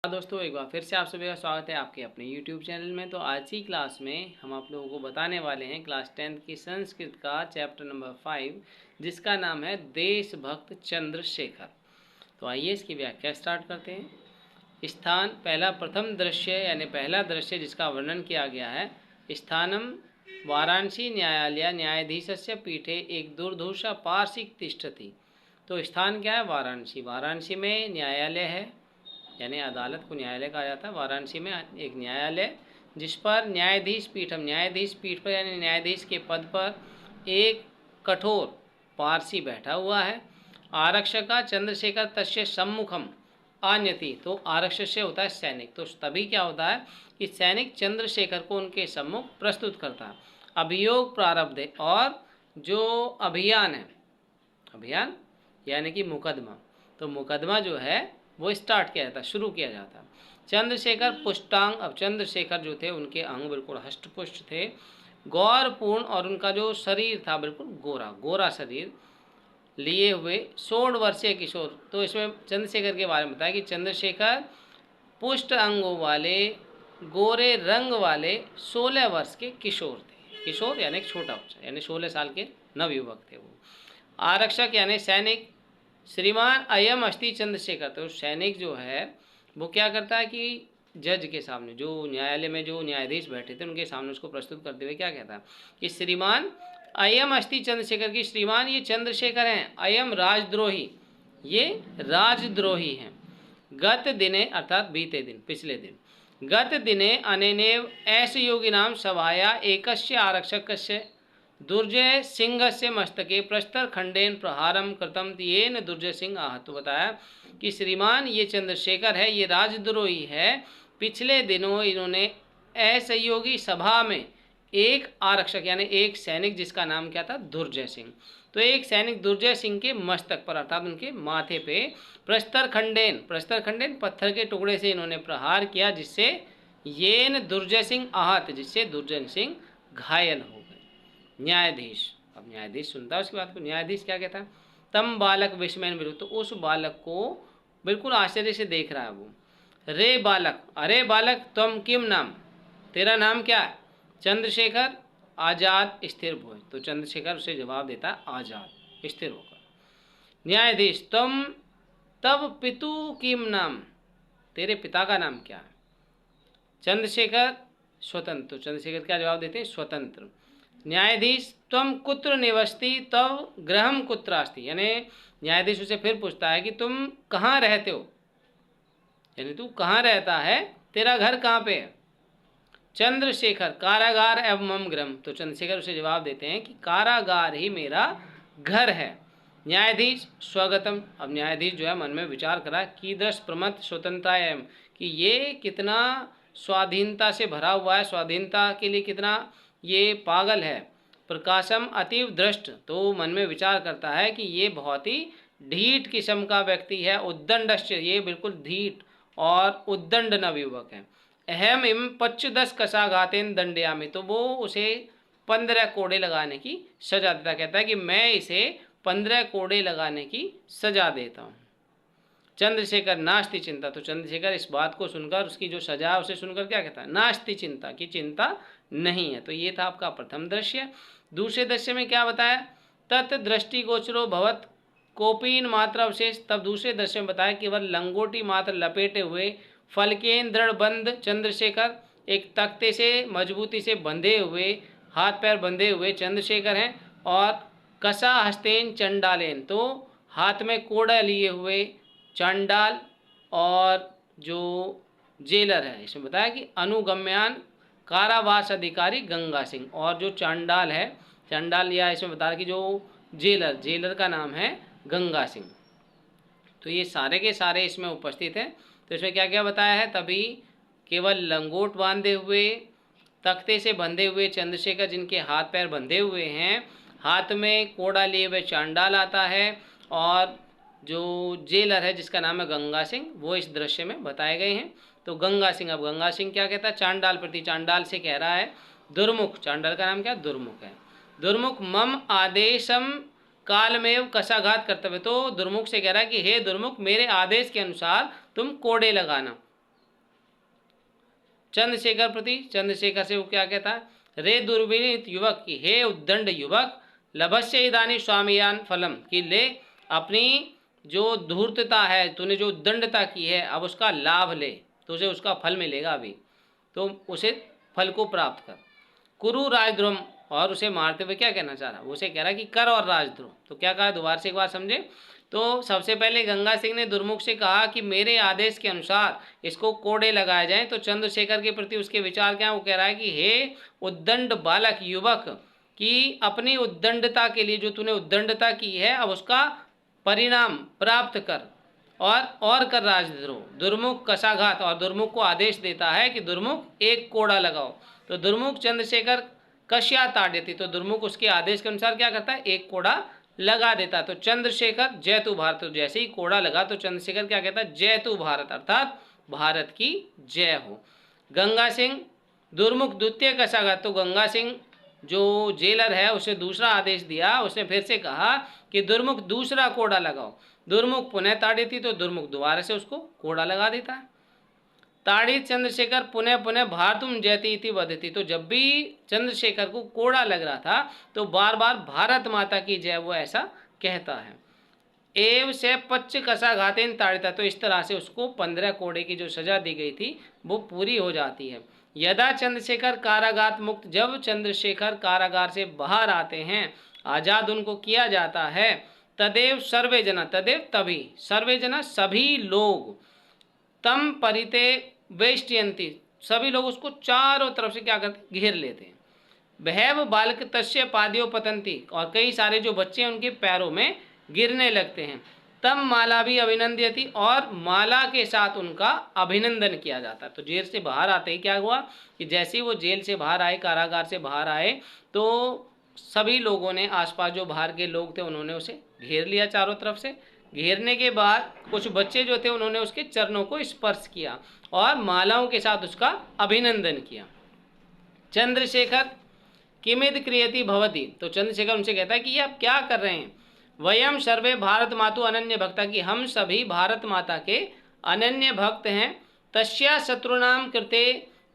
हाँ दोस्तों, एक बार फिर से आप सभी का स्वागत है आपके अपने YouTube चैनल में। तो आज की क्लास में हम आप लोगों को बताने वाले हैं क्लास 10th की संस्कृत का चैप्टर नंबर 5, जिसका नाम है देशभक्त चंद्रशेखर। तो आइए इसकी व्याख्या स्टार्ट करते हैं। स्थान पहला प्रथम दृश्य यानी पहला दृश्य जिसका वर्णन किया गया है। स्थानम वाराणसी न्यायालय न्यायाधीशस्य पीठे एक दुर्धुषा पार्षिक तिष्ठति। तो स्थान क्या है? वाराणसी। वाराणसी में न्यायालय है, यानी अदालत को न्यायालय कहा जाता है। वाराणसी में एक न्यायालय जिस पर न्यायाधीश पीठम, न्यायाधीश पीठ पर यानी न्यायाधीश के पद पर एक कठोर पारसी बैठा हुआ है। आरक्षका चंद्रशेखर तस्य सम्मुखम आन्यति। तो आरक्षक से होता है सैनिक, तो तभी क्या होता है कि सैनिक चंद्रशेखर को उनके सम्मुख प्रस्तुत करता है। अभियोग प्रारब्ध है, और जो अभियान है, अभियान यानी कि मुकदमा, तो मुकदमा जो है वो स्टार्ट किया जाता, शुरू किया जाता। चंद्रशेखर पुष्टांग, अब चंद्रशेखर जो थे उनके अंग बिल्कुल हष्टपुष्ट थे, गौरपूर्ण, और उनका जो शरीर था बिल्कुल गोरा गोरा शरीर लिए हुए 16 वर्षीय किशोर। तो इसमें चंद्रशेखर के बारे में बताया कि चंद्रशेखर पुष्ट अंगों वाले गोरे रंग वाले 16 वर्ष के किशोर थे। किशोर यानी छोटा बच्चा, यानी 16 साल के नवयुवक थे वो। आरक्षक यानी सैनिक श्रीमान अयम अस्थि चंद्रशेखर। तो सैनिक जो है वो क्या करता है कि जज के सामने, जो न्यायालय में जो न्यायाधीश बैठे थे उनके सामने उसको प्रस्तुत करते हुए क्या कहता है कि श्रीमान अयम अस्थि चंद्रशेखर, की श्रीमान ये चंद्रशेखर हैं, अयम राजद्रोही, ये राजद्रोही हैं। गत दिने अर्थात बीते दिन, पिछले दिन, गत दिने अनेनेव ऐसे योगी नाम सभाया एकस्य आरक्षकस्य दुर्जय सिंह से मस्तके प्रस्तर खंडेन प्रहारम कृतम येन दुर्जय सिंह आहत। तो बताया कि श्रीमान ये चंद्रशेखर है, ये राजद्रोही है। पिछले दिनों इन्होंने असहयोगी सभा में एक आरक्षक यानी एक सैनिक जिसका नाम क्या था? दुर्जय सिंह। तो एक सैनिक दुर्जय सिंह के मस्तक पर अर्थात उनके माथे पे प्रस्तर खंडेन, प्रस्तर खंडेन पत्थर के टुकड़े से इन्होंने प्रहार किया, जिससे येन दुर्जय सिंह आहत, जिससे दुर्जय सिंह घायल हो गए। न्यायाधीश, अब न्यायाधीश सुनता है उसकी बात को। न्यायाधीश क्या कहता है? तम बालक विस्मय विरुद्ध, तो उस बालक को बिल्कुल आश्चर्य से देख रहा है वो। रे बालक, अरे बालक तुम किम नाम, तेरा नाम क्या है? चंद्रशेखर आजाद स्थिर भोज। तो चंद्रशेखर उसे जवाब देता है आजाद, स्थिर होकर। न्यायाधीश तुम तब पितु किम नाम, तेरे पिता का नाम क्या है? चंद्रशेखर स्वतंत्र। तो चंद्रशेखर क्या जवाब देते हैं? स्वतंत्र। न्यायाधीश तुम कुत्र निवसती तब गृहम कुत्र अस्ति, यानी न्यायाधीश उसे फिर पूछता है कि तुम कहाँ रहते हो, यानी तू कहाँ रहता है, तेरा घर कहाँ पे है? चंद्रशेखर कारागार एवं मम गृहम। तो चंद्रशेखर उसे जवाब देते हैं कि कारागार ही मेरा घर है। न्यायाधीश स्वगतम, अब न्यायाधीश जो है मन में विचार करा कीदृश प्रमथ स्वतंत्रता एवं, कि ये कितना स्वाधीनता से भरा हुआ है, स्वाधीनता के लिए कितना ये पागल है। प्रकाशम अतीव दृष्ट, तो मन में विचार करता है कि ये बहुत ही ढीठ किस्म का व्यक्ति है। उद्दंडश्च, ये बिल्कुल ढीठ और उद्दंड नवयुवक है। अहम इम 25 कसाघातेन दंडयामि, तो वो उसे 15 कोड़े लगाने की सजा देता। कहता है कि मैं इसे 15 कोड़े लगाने की सजा देता हूँ। चंद्रशेखर नास्ति चिंता, तो चंद्रशेखर इस बात को सुनकर, उसकी जो सजा है उसे सुनकर क्या कहता है? नास्ति चिंता, की चिंता नहीं है। तो ये था आपका प्रथम दृश्य। दूसरे दृश्य में क्या बताया? तत् दृष्टिगोचरो भवत कोपीन मात्र अवशेष। तब दूसरे दृश्य में बताया केवल लंगोटी मात्र लपेटे हुए फलकेन दृढ़ बंद चंद्रशेखर, एक तख्ते से मजबूती से बंधे हुए, हाथ पैर बंधे हुए चंद्रशेखर हैं। और कसा हस्तेन चंडालेन, तो हाथ में कोड़ा लिए हुए चांडाल और जो जेलर है, इसमें बताया कि अनुगम्यान कारावास अधिकारी गंगा सिंह, और जो चांडाल है, चांडाल या इसमें बताया कि जो जेलर, जेलर का नाम है गंगा सिंह। तो ये सारे के सारे इसमें उपस्थित हैं। तो इसमें क्या क्या बताया है? तभी केवल लंगोट बांधे हुए, तख्ते से बंधे हुए चंद्रशेखर जिनके हाथ पैर बंधे हुए हैं, हाथ में कोड़ा लिए हुए चांडाल आता है, और जो जेलर है जिसका नाम है गंगा सिंह, वो इस दृश्य में बताए गए हैं। तो गंगा सिंह, अब गंगा सिंह क्या कहता है? चांडाल प्रति, चांडाल से कह रहा है दुर्मुख, चांडाल का नाम क्या? दुर्मुख है। दुर्मुख मम आदेशम कालमेव कसाघात कर्तव्य, तो दुर्मुख से कह रहा है कि हे दुर्मुख, मेरे आदेश के अनुसार तुम कोड़े लगाना। चंद्रशेखर प्रति, चंद्रशेखर से वो क्या कहता है, रे दुर्विनीत युवक की, हे उद्दंड युवक, लभस्य इदानी स्वामियान फलम, कि ले अपनी जो धूर्तता है, तूने जो उद्दंडता की है, अब उसका लाभ ले, तो उसे उसका फल मिलेगा अभी, तो उसे फल को प्राप्त कर। कुरु राजद्रोह, और उसे मारते हुए क्या कहना चाह रहा, उसे कह रहा कि कर और राजद्रोह। तो क्या कहा, दोबारा से एक बार समझे। तो सबसे पहले गंगा सिंह ने दुर्मुख से कहा कि मेरे आदेश के अनुसार इसको कोड़े लगाए जाएं। तो चंद्रशेखर के प्रति उसके विचार क्या है, वो कह रहा है कि हे उद्दंड बालक युवक, कि अपनी उद्दंडता के लिए, जो तूने उद्दंडता की है, अब उसका परिणाम प्राप्त कर, और कर राजद्रोह। दुर्मुख कशाघात, और दुर्मुख को आदेश देता है कि दुर्मुख एक कोड़ा लगाओ। तो दुर्मुख चंद्रशेखर कश्या ताड़यति, तो दुर्मुख उसके आदेश के अनुसार क्या करता है, एक कोड़ा लगा देता। तो चंद्रशेखर जयतु भारत, तो जैसे ही कोड़ा लगा तो चंद्रशेखर क्या कहता है, जयतु भारत, अर्थात भारत की जय हो। गंगा सिंह दुर्मुख द्वितीय कशाघात, तो गंगा सिंह जो जेलर है उसे दूसरा आदेश दिया, उसने फिर से कहा कि दुर्मुख दूसरा कोड़ा लगाओ। दुर्मुख पुनः ताड़यति, तो दुर्मुख दोबारा से उसको कोड़ा लगा देता है। ताड़ित चंद्रशेखर पुनः पुनः भारतुम जयति इति वदति, तो जब भी चंद्रशेखर को कोड़ा लग रहा था तो बार बार भारत माता की जय वो ऐसा कहता है। एव से पच्च कशाघातेन ताड़िता, तो इस तरह से उसको 15 कोड़े की जो सजा दी गई थी वो पूरी हो जाती है। यदा चंद्रशेखर कारागार मुक्त, जब चंद्रशेखर कारागार से बाहर आते हैं, आजाद उनको किया जाता है, तदेव सर्वे जना, तदेव तभी, सर्वे जना सभी लोग, तम परिते वेष्टयंती, सभी लोग उसको चारों तरफ से क्या करते, घेर लेते हैं। बहव बालक तस्य पाद्यो पतंती, और कई सारे जो बच्चे हैं उनके पैरों में गिरने लगते हैं। तम माला भी अभिनंदयति, और माला के साथ उनका अभिनंदन किया जाता है। तो जेल से बाहर आते ही क्या हुआ कि जैसे ही वो जेल से बाहर आए, कारागार से बाहर आए, तो सभी लोगों ने, आसपास जो बाहर के लोग थे उन्होंने उसे घेर लिया चारों तरफ से। घेरने के बाद कुछ बच्चे जो थे उन्होंने उसके चरणों को स्पर्श किया और मालाओं के साथ उसका अभिनंदन किया। चंद्रशेखर किमिद क्रियति भवति, तो चंद्रशेखर उनसे कहता है कि ये आप क्या कर रहे हैं। वयम सर्वे भारत मातु अनन्य भक्ता, की हम सभी भारत माता के अनन्य भक्त हैं। तस्या शत्रुनाम कृते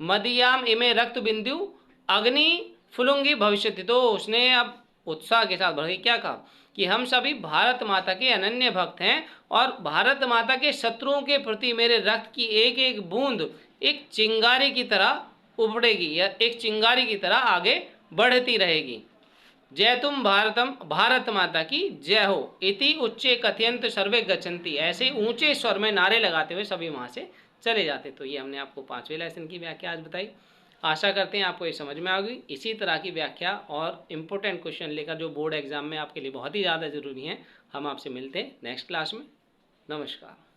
मदियाम इमे रक्त बिंदु अग्नि फुलुंगी भविष्यति, तो उसने अब उत्साह के साथ बढ़ के क्या कहा कि हम सभी भारत माता के अनन्य भक्त हैं और भारत माता के शत्रुओं के प्रति मेरे रक्त की एक एक बूंद एक चिंगारी की तरह उबड़ेगी या एक चिंगारी की तरह आगे बढ़ती रहेगी। जय तुम भारतम, भारत माता की जय हो। इति उच्चे कथयंत सर्वे गच्छन्ति, ऐसे ऊंचे स्वर में नारे लगाते हुए सभी वहां से चले जाते। तो ये हमने आपको 5वें लेसन की व्याख्या आज बताई। आशा करते हैं आपको ये समझ में आ गई। इसी तरह की व्याख्या और इम्पोर्टेंट क्वेश्चन लेकर जो बोर्ड एग्जाम में आपके लिए बहुत ही ज़्यादा ज़रूरी हैं, हम आपसे मिलते हैं नेक्स्ट क्लास में। नमस्कार।